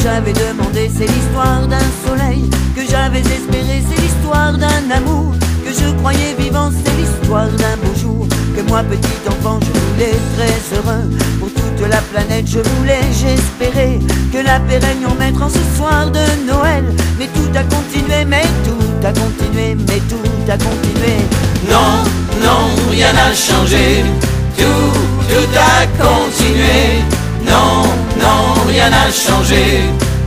j'avais demandé, c'est l'histoire d'un soleil. Que j'avais espéré, c'est l'histoire d'un amour. Que je croyais vivant, c'est l'histoire d'un beau jour. Que moi, petit enfant, je voulais très heureux. Pour toute la planète, je voulais, j'espérais que la paix règne en maître en ce soir de Noël. Mais tout a continué, mais tout a continué, mais tout a continué. Non, non, rien n'a changé. Tout a continué. Non, non, rien n'a changé.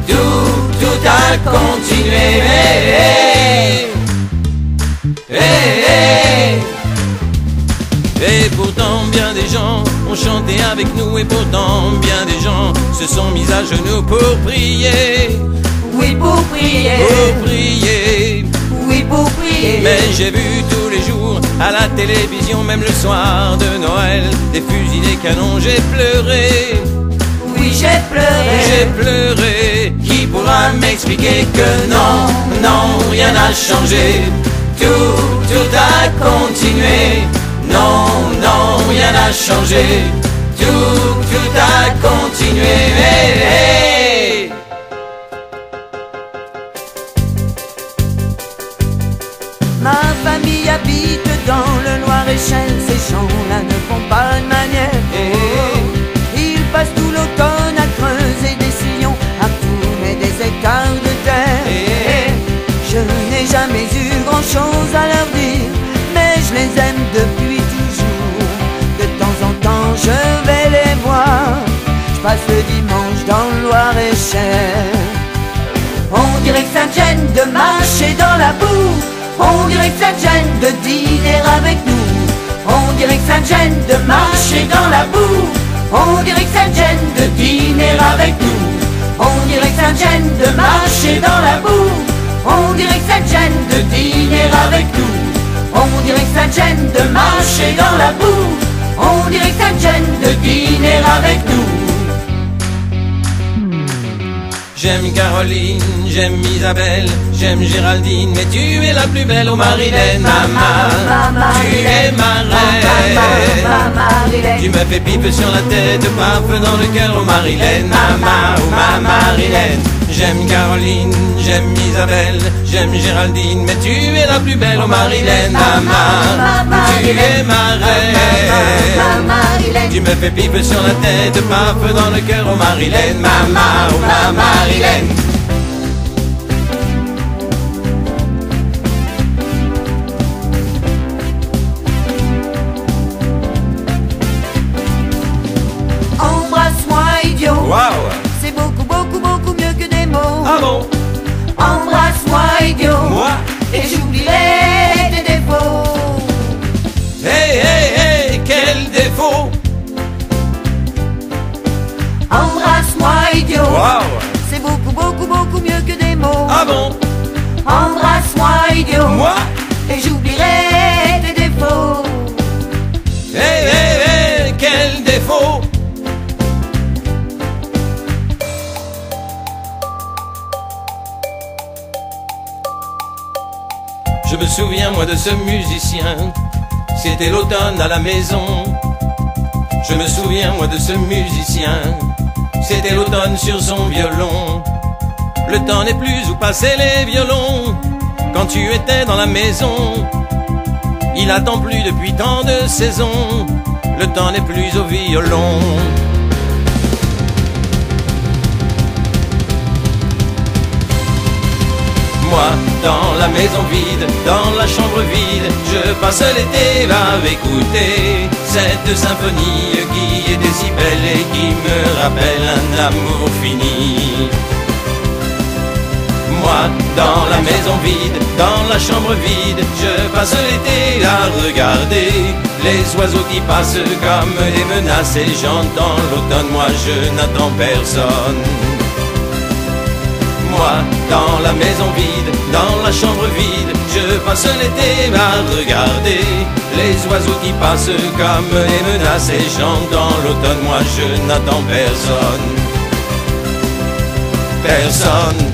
Tout a continué. Et pourtant bien des gens ont chanté avec nous. Et pourtant bien des gens se sont mis à genoux pour prier. Oui, pour prier. Pour prier. Oui, pour prier. Mais j'ai vu tous les jours à la télévision, même le soir de Noël, des fusils, des canons, j'ai pleuré. Oui, j'ai pleuré. J'ai pleuré. Qui pourra m'expliquer que non, non, rien n'a changé. Tout a continué. Non, non, rien n'a changé. Tout a continué. Ma famille habite dans le Loir-et-Cher. Ces gens-là ne font pas de manière. Ils passent tout l'automne à creuser des sillons, à tourner des hectares de terre. Je n'ai jamais eu grand-chose à leur dire, mais je les aime depuis toujours. De temps en temps je vais les voir. Je passe le dimanche dans le Loir-et-Cher. On dirait que ça me gêne de marcher dans la boue. On dirait que ça te gêne de dîner avec nous. On dirait que ça te gêne de marcher dans la boue. On dirait que ça te gêne de dîner avec nous. On dirait que ça te gêne de marcher dans la boue. On dirait que ça te gêne de dîner avec nous. On dirait que ça te gêne de marcher dans la boue. On dirait que ça te gêne de dîner avec nous. J'aime Caroline, j'aime Isabelle, j'aime Géraldine, mais tu es la plus belle, oh Marilène, maman, tu es ma reine. Tu me fais pipe sur la tête, paf dans le cœur, oh Marilène, maman, oh ma Marilène. J'aime Caroline, j'aime Isabelle, j'aime Géraldine, mais tu es la plus belle, oh Marilène, maman, tu es ma reine. Tu me fais pipe sur la tête, paf dans le cœur, oh Marilène, maman, oh ma Marilène. Embrasse-moi, idiot. Wow. C'est beaucoup, beaucoup, beaucoup mieux que des mots. Ah bon? Embrasse-moi, idiot. Moi? Et j'oublierai tes défauts. Hey, hey, hey, quel défaut! Embrasse-moi, idiot. Wow! C'est beaucoup, beaucoup, beaucoup mieux que des mots. Ah bon? Embrasse-moi, idiot. Moi? Et j'oublierai tes défauts. Hey, hey, hey, quel défaut! Je me souviens, moi, de ce musicien. C'était l'automne à la maison. Je me souviens, moi, de ce musicien. C'était l'automne sur son violon. Le temps n'est plus où passer les violons. Quand tu étais dans la maison, il attend plus depuis tant de saisons. Le temps n'est plus au violon. Moi, dans la maison vide, dans la chambre vide, je passe l'été à écouter cette symphonie qui est des si belle et qui me rappelle un amour fini. Moi, dans la maison vide, dans la chambre vide, je passe l'été à regarder les oiseaux qui passent comme des menaces et j'entends l'automne, moi je n'attends personne. Moi, dans la maison vide, dans la chambre vide, je passe l'été à regarder les oiseaux qui passent comme des menaces et j'entends l'automne, moi je n'attends personne. Personne.